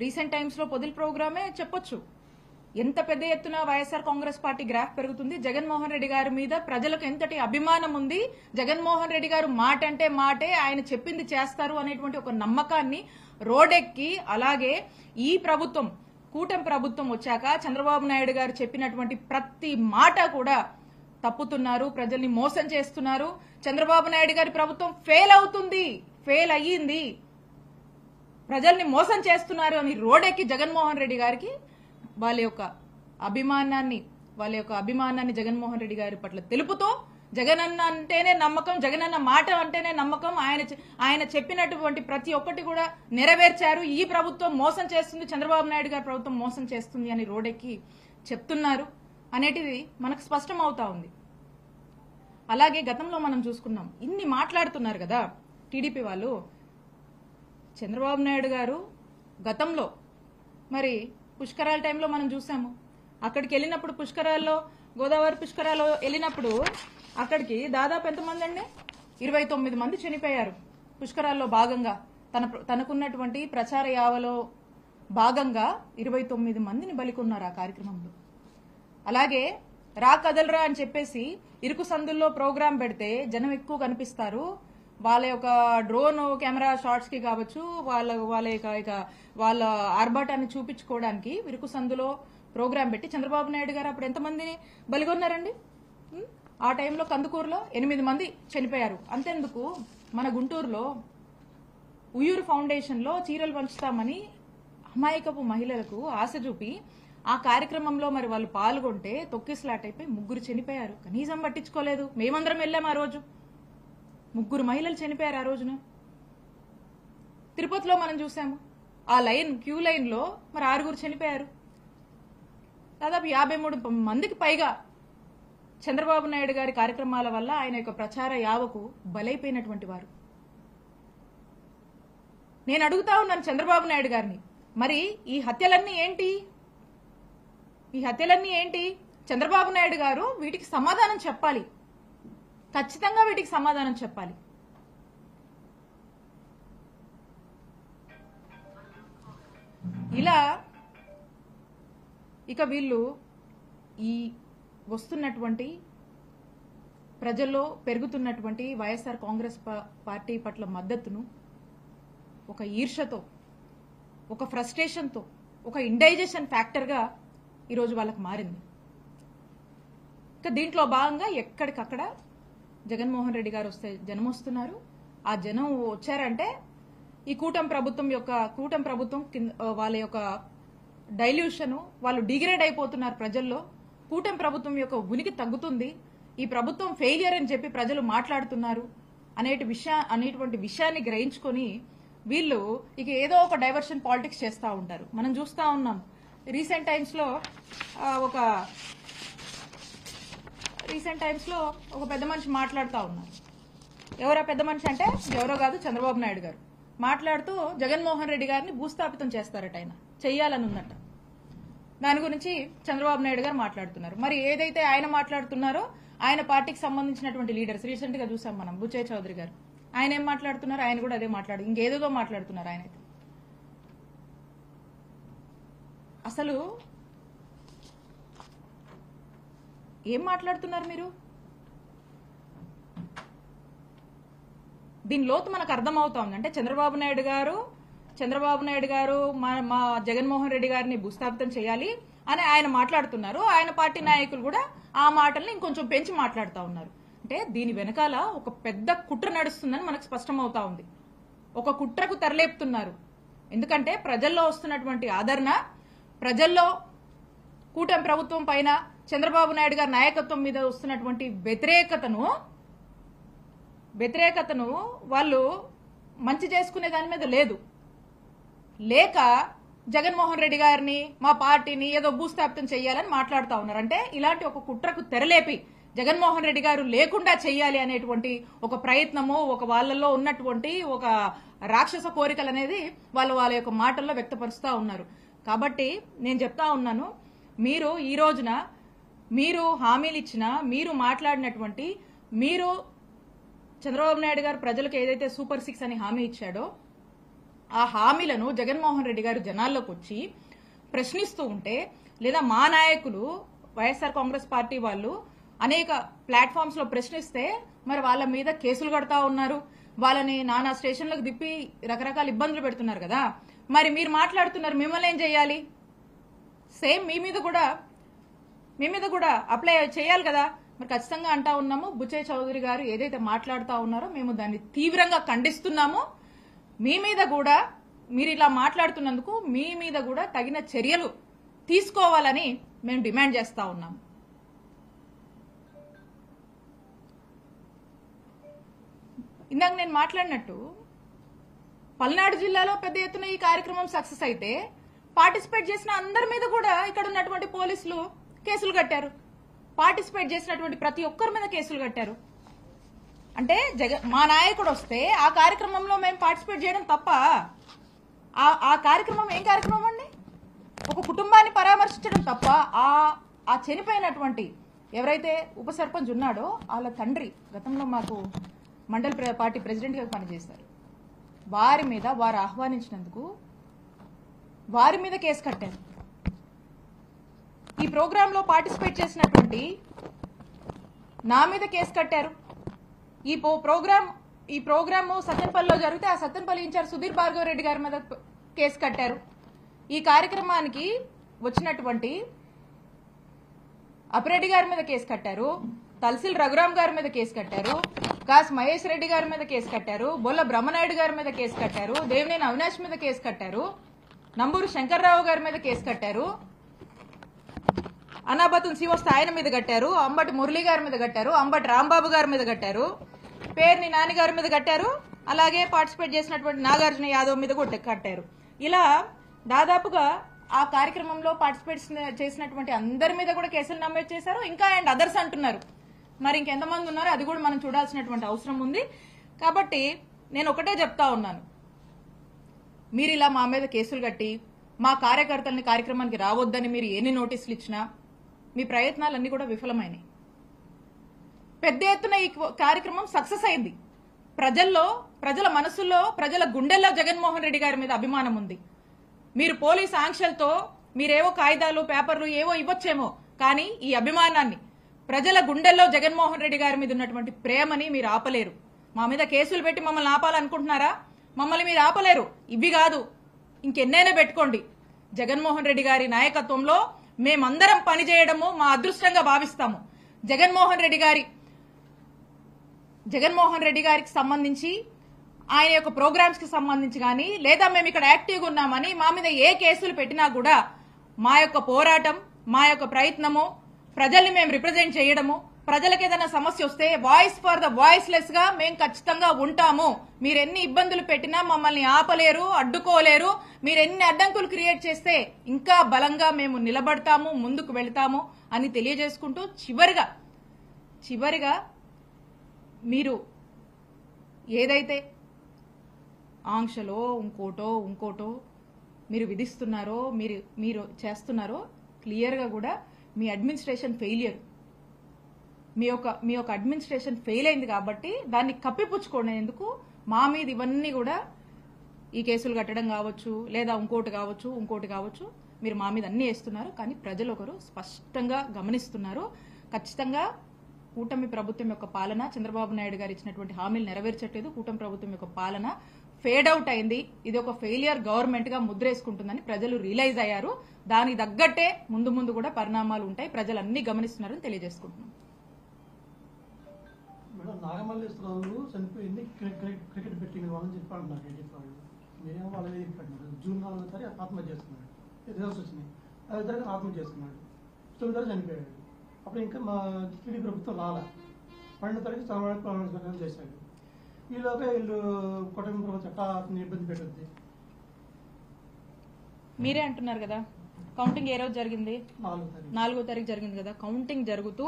Recent times లో పొదిల్ ప్రోగ్రామే చెప్పొచ్చు. ఎంత పెద్ద ఎత్తున వైఎస్ఆర్ కాంగ్రెస్ పార్టీ గ్రాఫ్ పెరుగుతుంది, జగన్మోహన్ రెడ్డి గారి మీద ప్రజలకు ఎంతటి అభిమానం ఉంది, జగన్మోహన్ రెడ్డి గారు మాట అంటే మాటే, ఆయన చెప్పింది చేస్తారు అనేటువంటి ఒక నమ్మకాన్ని రోడెక్కి, అలాగే ఈ ప్రభుత్వం కూటమి ప్రభుత్వం వచ్చాక చంద్రబాబు నాయుడు గారు చెప్పినటువంటి ప్రతి మాట కూడా తప్పుతున్నారు, ప్రజల్ని మోసం చేస్తున్నారు. చంద్రబాబు నాయుడు గారి ప్రభుత్వం ఫెయిల్ అయ్యింది, ప్రజల్ని మోసం చేస్తున్నారు అని రోడెక్కి జగన్మోహన్ రెడ్డి గారికి వాళ్ళ యొక్క అభిమానాన్ని జగన్మోహన్ రెడ్డి గారి పట్ల తెలుపుతూ, జగనన్న అంటేనే నమ్మకం, జగనన్న మాట అంటేనే నమ్మకం, ఆయన చెప్పినటువంటి ప్రతి ఒక్కటి కూడా నెరవేర్చారు, ఈ ప్రభుత్వం మోసం చేస్తుంది, చంద్రబాబు నాయుడు గారి ప్రభుత్వం మోసం చేస్తుంది అని రోడెక్కి చెప్తున్నారు అనేటిది మనకు స్పష్టం అవుతా ఉంది. అలాగే గతంలో మనం చూసుకున్నాం, ఇన్ని మాట్లాడుతున్నారు కదా టీడీపీ వాళ్ళు. చంద్రబాబు నాయుడు గారు గతంలో మరి పుష్కరాల టైంలో మనం చూసాము, అక్కడికి వెళ్ళినప్పుడు పుష్కరాల్లో, గోదావరి పుష్కరాల్లో వెళ్ళినప్పుడు అక్కడికి దాదాపు ఎంతమంది అండి, 29 మంది చనిపోయారు పుష్కరాల్లో భాగంగా. తనకున్నటువంటి ప్రచార యావలో భాగంగా 29 మందిని బలికొన్నారు ఆ కార్యక్రమంలో. అలాగే రా కదలరా అని చెప్పేసి ఇరుకు సందుల్లో ప్రోగ్రాం పెడితే జనం ఎక్కువ కనిపిస్తారు, వాళ్ళ యొక్క డ్రోన్ కెమెరా షాట్స్ కి కావచ్చు, వాళ్ళ ఆర్భాటాన్ని చూపించుకోవడానికి ఇరుకు సందులో ప్రోగ్రాం పెట్టి చంద్రబాబు నాయుడు గారు అప్పుడు ఎంతమందిని బలిగొన్నారండి? ఆ టైంలో కందుకూరులో 8 మంది చనిపోయారు. అంతెందుకు, మన గుంటూరులో ఉయ్యూరు ఫౌండేషన్ లో చీరలు పంచుతామని అమాయకపు మహిళలకు ఆశ చూపి ఆ కార్యక్రమంలో మరి వాళ్ళు పాల్గొంటే తొక్కిసలాట్ అయిపోయి 3 చనిపోయారు. కనీసం పట్టించుకోలేదు. మేమందరం వెళ్ళాం ఆ రోజు, 3 మహిళలు చనిపోయారు ఆ రోజున. తిరుపతిలో మనం చూసాము, ఆ క్యూ లైన్ లో మరి 6 చనిపోయారు. దాదాపు 53 మందికి పైగా చంద్రబాబు నాయుడు గారి కార్యక్రమాల వల్ల, ఆయన యొక్క ప్రచార యావకు బలైపోయినటువంటి వారు. నేను అడుగుతా ఉన్నాను చంద్రబాబు నాయుడు గారిని, మరి ఈ హత్యలన్నీ ఏంటి? చంద్రబాబు నాయుడు గారు వీటికి సమాధానం చెప్పాలి, ఖచ్చితంగా వీటికి సమాధానం చెప్పాలి. ఇలా ఇక వీళ్ళు ఈ వస్తున్నటువంటి ప్రజల్లో పెరుగుతున్నటువంటి వైఎస్ఆర్ కాంగ్రెస్ పార్టీ పట్ల మద్దతును ఒక ఈర్షతో, ఒక ఫ్రస్ట్రేషన్తో, ఒక ఇండైజెషన్ ఫ్యాక్టర్గా ఈరోజు వాళ్ళకి మారింది. ఇక దీంట్లో భాగంగా ఎక్కడికక్కడ జగన్మోహన్ రెడ్డి గారు వస్తే జనం వస్తున్నారు. ఆ జనం వచ్చారంటే ఈ కూటమి ప్రభుత్వం వాళ్ళ యొక్క డైల్యూషన్, వాళ్ళు డిగ్రేడ్ అయిపోతున్నారు ప్రజల్లో. కూటమి ప్రభుత్వం యొక్క ఉనికి తగ్గుతుంది, ఈ ప్రభుత్వం ఫెయిలియర్ అని చెప్పి ప్రజలు మాట్లాడుతున్నారు అనేటువంటి విషయాన్ని గ్రహించుకొని వీళ్ళు ఇక ఏదో ఒక డైవర్షన్ పాలిటిక్స్ చేస్తూ ఉంటారు. మనం చూస్తూ ఉన్నాం రీసెంట్ టైమ్స్ లో ఒక పెద్ద మనిషి మాట్లాడుతూ ఉన్నారు. ఎవరో పెద్ద మనిషి అంటే ఎవరో కాదు, చంద్రబాబు నాయుడు గారు మాట్లాడుతూ జగన్మోహన్ రెడ్డి గారిని భూస్థాపితం చేస్తారట, ఆయన చెయ్యాలని ఉందట. దాని గురించి చంద్రబాబు నాయుడు గారు మాట్లాడుతున్నారు. మరి ఏదైతే ఆయన మాట్లాడుతున్నారో ఆయన పార్టీకి సంబంధించినటువంటి లీడర్స్ రీసెంట్ గా చూసాం మనం, బుచ్చయ్య చౌదరి గారు, ఆయన ఏం మాట్లాడుతున్నారు, ఆయన కూడా అదే ఇంకేదేదో మాట్లాడుతున్నారు. ఆయనైతే అసలు ఏం మాట్లాడుతున్నారు మీరు? దీని లోతు మనకు అర్థమవుతా ఉంది. అంటే చంద్రబాబు నాయుడు గారు మా జగన్మోహన్ రెడ్డి గారిని భూస్థాపితం చేయాలి అని ఆయన మాట్లాడుతున్నారు. ఆయన పార్టీ నాయకులు కూడా ఆ మాటల్ని ఇంకొంచెం పెంచి మాట్లాడుతూ ఉన్నారు. అంటే దీని వెనకాల ఒక పెద్ద కుట్ర నడుస్తుందని మనకు స్పష్టమవుతా ఉంది. ఒక కుట్రకు తెరలేపుతున్నారు. ఎందుకంటే ప్రజల్లో వస్తున్నటువంటి ఆదరణ, ప్రజల్లో కూటమి ప్రభుత్వం పైన చంద్రబాబు నాయుడు గారి నాయకత్వం మీద వస్తున్నటువంటి వ్యతిరేకతను వాళ్ళు మంచి చేసుకునే దాని మీద లేక జగన్మోహన్ రెడ్డి గారిని, మా పార్టీని ఏదో భూస్థాపితం చేయాలని మాట్లాడుతూ ఉన్నారు. అంటే ఇలాంటి ఒక కుట్రకు తెరలేపి జగన్మోహన్ రెడ్డి గారు లేకుండా చేయాలి అనేటువంటి ఒక ప్రయత్నము, ఒక వాళ్ళల్లో ఉన్నటువంటి ఒక రాక్షస కోరికలు అనేది వాళ్ళ యొక్క మాటల్లో వ్యక్తపరుస్తూ ఉన్నారు. కాబట్టి నేను చెప్తా ఉన్నాను, మీరు ఈ రోజున మీరు హామీలు ఇచ్చినా, మీరు మాట్లాడినటువంటి, మీరు చంద్రబాబు నాయుడు గారు ప్రజలకు ఏదైతే సూపర్ 6 అని హామీ ఇచ్చాడో ఆ హామీలను జగన్మోహన్ రెడ్డి గారు జనాల్లోకి వచ్చి ప్రశ్నిస్తూ ఉంటే, లేదా మా నాయకులు వైఎస్ఆర్ కాంగ్రెస్ పార్టీ వాళ్ళు అనేక ప్లాట్ఫామ్స్ లో ప్రశ్నిస్తే మరి వాళ్ళ మీద కేసులు కడతా ఉన్నారు, వాళ్ళని నానా స్టేషన్లకు దిప్పి రకరకాల ఇబ్బందులు పెడుతున్నారు కదా. మరి మీరు మాట్లాడుతున్నారు, మిమ్మల్ని ఏం చేయాలి? సేమ్ మీ మీద కూడా అప్లై చేయాలి కదా. మరి ఖచ్చితంగా అంటా ఉన్నాము, బుచ్చయ్య చౌదరి గారు ఏదైతే మాట్లాడుతా ఉన్నారో మేము దాన్ని తీవ్రంగా ఖండిస్తున్నాము. మీ మీద కూడా, మీరు ఇలా మాట్లాడుతున్నందుకు మీ మీద కూడా తగిన చర్యలు తీసుకోవాలని మేము డిమాండ్ చేస్తా ఉన్నాము. ఇందాక నేను మాట్లాడినట్టు పల్నాడు జిల్లాలో పెద్ద ఎత్తున ఈ కార్యక్రమం సక్సెస్ అయితే పార్టిసిపేట్ చేసిన అందరి మీద కూడా ఇక్కడ ఉన్నటువంటి పోలీసులు కేసులు కట్టారు. పార్టిసిపేట్ చేసినటువంటి ప్రతి ఒక్కరి మీద కేసులు కట్టారు. అంటే మా నాయకుడు వస్తే ఆ కార్యక్రమంలో మేము పార్టిసిపేట్ చేయడం తప్ప? ఆ కార్యక్రమం ఏం కార్యక్రమం అండి? ఒక కుటుంబాన్ని పరామర్శించడం తప్ప? ఆ చనిపోయినటువంటి ఎవరైతే ఉప సర్పంచ్ ఉన్నాడో వాళ్ళ తండ్రి గతంలో మాకు మండల పార్టీ ప్రెసిడెంట్ గా పనిచేశారు. వారి మీద వారు ఆహ్వానించినందుకు వారి మీద కేసు కట్టారు. ఈ ప్రోగ్రామ్ లో పార్టిసిపేట్ చేసినటువంటి నా మీద కేసు కట్టారు. ఈ ప్రోగ్రామ్ సత్తెనపల్లిలో జరిగితే ఆ సత్తెనపల్లి ఇన్ఛార్జ్ సుధీర్ భార్గవ రెడ్డి గారి మీద కేసు కట్టారు. ఈ కార్యక్రమానికి వచ్చినటువంటి అప్పిరెడ్డి గారి మీద కేసు కట్టారు, తలసిల్ రఘురామ్ గారి మీద కేసు కట్టారు, కాస్ మహేష్ రెడ్డి గారి మీద కేసు కట్టారు, బొల్ల బ్రహ్మనాయుడు గారి మీద కేసు కట్టారు, దేవినేని అవినాష్ మీద కేసు కట్టారు, నంబూరు శంకర్రావు గారి మీద కేసు కట్టారు, అనాబతుల్ శివస్థ ఆయన మీద కట్టారు, అంబటి మురళి గారి మీద కట్టారు, అంబటి రాంబాబు గారి మీద కట్టారు, పేర్ని నాని గారి మీద కట్టారు, అలాగే పార్టిసిపేట్ చేసినటువంటి నాగార్జున యాదవ్ మీద కూడా కట్టారు. ఇలా దాదాపుగా ఆ కార్యక్రమంలో పార్టిసిపేట్ చేసినటువంటి అందరి మీద కూడా కేసులు నమోదు చేశారు. ఇంకా అండ్ అదర్స్ అంటున్నారు. మరి ఇంకెంతమంది ఉన్నారో అది కూడా మనం చూడాల్సినటువంటి అవసరం ఉంది. కాబట్టి నేను ఒకటే చెప్తా ఉన్నాను, మీరు ఇలా మా మీద కేసులు కట్టి మా కార్యకర్తల్ని కార్యక్రమానికి రావద్దని మీరు ఎన్ని నోటీసులు ఇచ్చినా మీ ప్రయత్నాలన్నీ కూడా విఫలమైనాయి. పెద్ద ఎత్తున ఈ కార్యక్రమం సక్సెస్ అయింది. ప్రజల మనసుల్లో, ప్రజల గుండెల్లో జగన్మోహన్ రెడ్డి గారి మీద అభిమానం ఉంది. మీరు పోలీస్ ఆంక్షలతో మీరేవో కాగితాలు పేపర్లు ఏవో ఇవ్వచ్చేమో, కానీ ఈ అభిమానాన్ని, ప్రజల గుండెల్లో జగన్మోహన్ రెడ్డి గారి మీద ఉన్నటువంటి ప్రేమని మీరు ఆపలేరు. మా మీద కేసులు పెట్టి మమ్మల్ని ఆపాలనుకుంటున్నారా? మమ్మల్ని మీరు ఆపలేరు. ఇవి కాదు, ఇంకెన్నైనా పెట్టుకోండి. జగన్మోహన్ రెడ్డి గారి నాయకత్వంలో మేమందరం పనిచేయడము మా అదృష్టంగా భావిస్తాము. జగన్మోహన్ రెడ్డి గారికి సంబంధించి, ఆయన యొక్క ప్రోగ్రామ్స్ కి సంబంధించి కానీ, లేదా మేము ఇక్కడ యాక్టివ్గా ఉన్నామని మా మీద ఏ కేసులు పెట్టినా కూడా మా యొక్క పోరాటం, మా యొక్క ప్రయత్నము, ప్రజల్ని మేము రిప్రజెంట్ చేయడము, ప్రజలకు ఏదైనా సమస్య వస్తే వాయిస్ ఫర్ ద వాయిస్లెస్ గా మేము ఖచ్చితంగా ఉంటాము. మీరు ఎన్ని ఇబ్బందులు పెట్టినా మమ్మల్ని ఆపలేరు, అడ్డుకోలేరు. మీరు ఎన్ని అడ్డంకులు క్రియేట్ చేస్తే ఇంకా బలంగా మేము నిలబడతాము, ముందుకు వెళ్తాము అని తెలియజేసుకుంటూ చివరిగా మీరు ఏదైతే ఆంక్షలో ఇంకోటో మీరు విధిస్తున్నారో, మీరు చేస్తున్నారో, క్లియర్గా కూడా మీ అడ్మినిస్ట్రేషన్ ఫెయిలియర్, మీ యొక్క అడ్మినిస్ట్రేషన్ ఫెయిల్ అయింది. కాబట్టి దాన్ని కప్పిపుచ్చుకునేందుకు మా మీద ఇవన్నీ కూడా ఈ కేసులు కట్టడం కావచ్చు, లేదా ఇంకోటి కావచ్చు మీరు మా మీద అన్ని వేస్తున్నారు. కానీ ప్రజలు ఒకరు స్పష్టంగా గమనిస్తున్నారు. ఖచ్చితంగా కూటమి ప్రభుత్వం యొక్క పాలన, చంద్రబాబు నాయుడు గారు ఇచ్చినటువంటి హామీలు నెరవేర్చట్లేదు. కూటమి ప్రభుత్వం యొక్క పాలన ఫేడ్ అవుట్ అయింది. ఇది ఒక ఫెయిలియర్ గవర్నమెంట్ గా ముద్రేసుకుంటుందని ప్రజలు రియలైజ్ అయ్యారు. దానికి తగ్గట్టే ముందు కూడా పరిణామాలు ఉంటాయి. ప్రజలు అన్ని గమనిస్తున్నారని తెలియజేసుకుంటున్నాం. నాగమల్లేశ్వరరావు చనిపోయింది క్రికెట్ బెట్టింగ్ వాళ్ళని చెప్పాడు. నాకు చెప్పాడు మీరేమో వాళ్ళ మీద పెట్టినాడు. జూన్ 4వ తారీఖు ఆత్మహత్య చేసుకున్నాడు. రిజల్ట్స్ వచ్చినాయి. 5వ తారీఖు ఆత్మహత్య చేసుకున్నాడు. 9వ తారీఖు చనిపోయాడు. అప్పుడు ఇంకా మా టీడీ ప్రభుత్వం రాలా. 12వ తారీఖు సమావేశం చేశాడు. ఈలోగా వీళ్ళు కుటుంబ ప్రభుత్వం ఎట్లా ఇబ్బంది పెట్టద్ది. మీరే అంటున్నారు కదా, కౌంటింగ్ ఏ రోజు జరిగింది? 4వ తారీఖు జరిగింది కదా. కౌంటింగ్ జరుగుతూ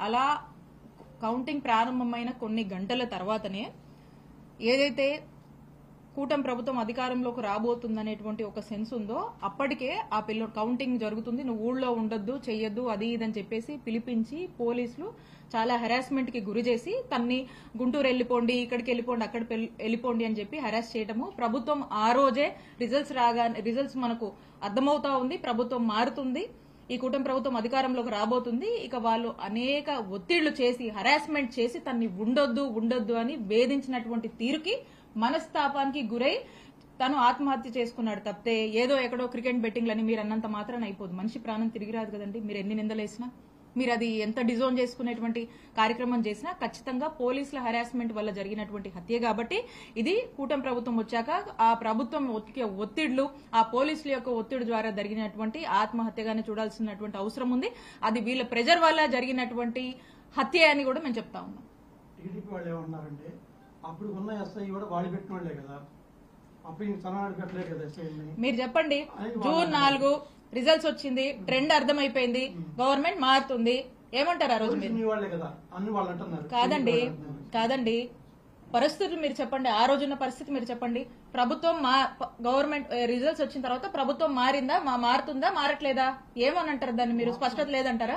అలా కౌంటింగ్ ప్రారంభమైన కొన్ని గంటల తర్వాతనే ఏదైతే కూటమి ప్రభుత్వం అధికారంలోకి రాబోతుందనేటువంటి ఒక సెన్స్ ఉందో అప్పటికే ఆ పిల్ల కౌంటింగ్ జరుగుతుంది, నువ్వు ఊళ్ళో ఉండొద్దు చెయ్యొద్దు అది ఇదని చెప్పేసి పిలిపించి పోలీసులు చాలా హెరాస్మెంట్ కి గురి చేసి తన్ని గుంటూరు వెళ్ళిపోండి, ఇక్కడికి వెళ్ళిపోండి, అక్కడ వెళ్ళిపోండి అని చెప్పి హెరాస్ చేయటము. ప్రభుత్వం ఆ రోజే రిజల్ట్స్ మనకు అర్థమవుతా ఉంది, ప్రభుత్వం మారుతుంది, ఈ కూటమి ప్రభుత్వం అధికారంలోకి రాబోతుంది. ఇక వాళ్ళు అనేక ఒత్తిళ్లు చేసి హెరాస్మెంట్ చేసి తన్ని ఉండొద్దు అని వేధించినటువంటి తీరుకి మనస్తాపానికి గురై తను ఆత్మహత్య చేసుకున్నాడు తప్పితే ఏదో ఎక్కడో క్రికెట్ బెట్టింగ్లని మీరు అన్నంత మాత్రాన అయిపోదు. మనిషి ప్రాణం తిరిగి రాదు కదండి. మీరు ఎన్ని నిందలేసినా, మీరు అది ఎంత డిజోన్ చేసుకునేటువంటి కార్యక్రమం చేసినా ఖచ్చితంగా పోలీసుల హెరాస్మెంట్ వల్ల జరిగినటువంటి హత్య కాబట్టి ఇది కూటమి ప్రభుత్వం వచ్చాక ఆ ప్రభుత్వం ఒత్తిళ్లు, ఆ పోలీసుల యొక్క ఒత్తిడి ద్వారా జరిగినటువంటి ఆత్మహత్యగానే చూడాల్సినటువంటి అవసరం ఉంది. అది వీళ్ళ ప్రెజర్ వల్ల జరిగినటువంటి హత్య అని కూడా మేము చెప్తా ఉన్నాం. టీడీపీ వాళ్ళు ఏమన్నారంటే అప్పుడు ఉన్న ఎస్ఐ కూడా వాళ్ళు పెట్టిన వాళ్ళే కదా, అప్పుడు తనవాడు పెట్టలేదు కదా ఎస్ఐని. మీరు చెప్పండి, జూన్ 4 రిజల్ట్స్ వచ్చింది, ట్రెండ్ అర్థమైపోయింది, గవర్నమెంట్ మారుతుంది, ఏమంటారు ఆ రోజు మీరు? కాదండి పరిస్థితులు మీరు చెప్పండి, ఆ రోజున్న పరిస్థితి మీరు చెప్పండి. ప్రభుత్వం గవర్నమెంట్ రిజల్ట్స్ వచ్చిన తర్వాత ప్రభుత్వం మారిందా, మారుతుందా, మారట్లేదా, ఏమని అంటారు దాన్ని? మీరు స్పష్టత లేదంటారా?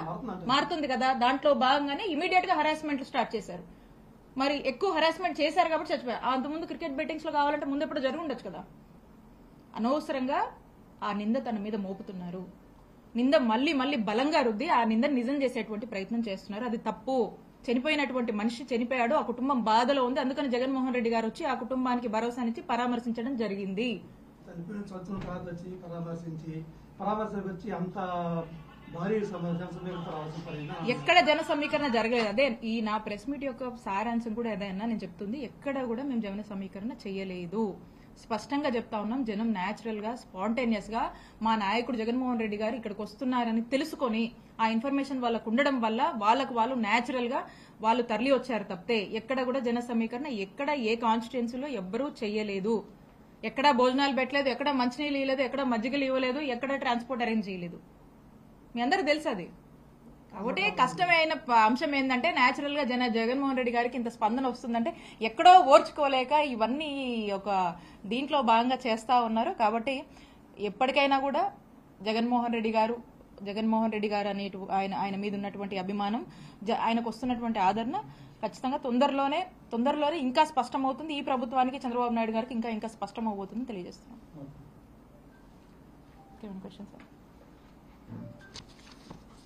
మారుతుంది కదా, దాంట్లో భాగంగానే ఇమీడియట్ గా హెరాస్మెంట్ స్టార్ట్ చేశారు. మరి ఎక్కువ హెరాస్మెంట్ చేశారు కాబట్టి చచ్చిపోయారు. అంతకుముందు క్రికెట్ బెట్టింగ్స్ లో కావాలంటే ముందు ఎప్పుడు జరిగి ఉండొచ్చు కదా. అనవసరంగా ఆ నింద తన మీద మోపుతున్నారు. నింద మళ్లీ బలంగా రుద్ది ఆ నింద నిజం చేసేటువంటి ప్రయత్నం చేస్తున్నారు. అది తప్పు. చనిపోయినటువంటి మనిషి చనిపోయాడు, ఆ కుటుంబం బాధలో ఉంది, అందుకని జగన్మోహన్ రెడ్డి గారు వచ్చి ఆ కుటుంబానికి భరోసానిచ్చి పరామర్శించడం జరిగింది. పరామర్శించి అంత ఎక్కడ జన సమీకరణ జరగలేదు. అదే ఈ నా ప్రెస్ మీట్ యొక్క సారాంశం కూడా ఏదైనా నేను చెప్తుంది, ఎక్కడ కూడా మేము జన సమీకరణ చేయలేదు. స్పష్టంగా చెప్తా ఉన్నాం. జనం న్యాచురల్ గా స్పాంటేనియస్ గా మా నాయకుడు జగన్మోహన్ రెడ్డి గారు ఇక్కడికి వస్తున్నారని తెలుసుకొని ఆ ఇన్ఫర్మేషన్ వాళ్ళకు ఉండడం వల్ల వాళ్ళు న్యాచురల్ గా వాళ్ళు తరలి వచ్చారు తప్పితే ఎక్కడ కూడా జన సమీకరణ ఎక్కడ ఏ కాన్స్టిట్యున్సీలో ఎవ్వరూ చేయలేదు. ఎక్కడా భోజనాలు పెట్టలేదు, ఎక్కడ మంచినీళ్ళు ఇవ్వలేదు, ఎక్కడ మజ్జిగలు ఇవ్వలేదు, ఎక్కడ ట్రాన్స్పోర్ట్ అరేంజ్ చేయలేదు. మీ అందరికి తెలుసు అది. ఒకటే కష్టమైన అంశం ఏంటంటే న్యాచురల్ గా జగన్మోహన్ రెడ్డి గారికి ఇంత స్పందన వస్తుందంటే ఎక్కడో ఓర్చుకోలేక ఇవన్నీ ఒక దీంట్లో భాగంగా చేస్తా ఉన్నారు. కాబట్టి ఎప్పటికైనా కూడా జగన్మోహన్ రెడ్డి గారు అనేటు ఆయన మీద ఉన్నటువంటి అభిమానం, ఆయనకు వస్తున్నటువంటి ఆదరణ ఖచ్చితంగా తొందరలోనే ఇంకా స్పష్టమవుతుంది. ఈ ప్రభుత్వానికి చంద్రబాబు నాయుడు గారికి ఇంకా స్పష్టం అవబోతుందని తెలియజేస్తున్నాం.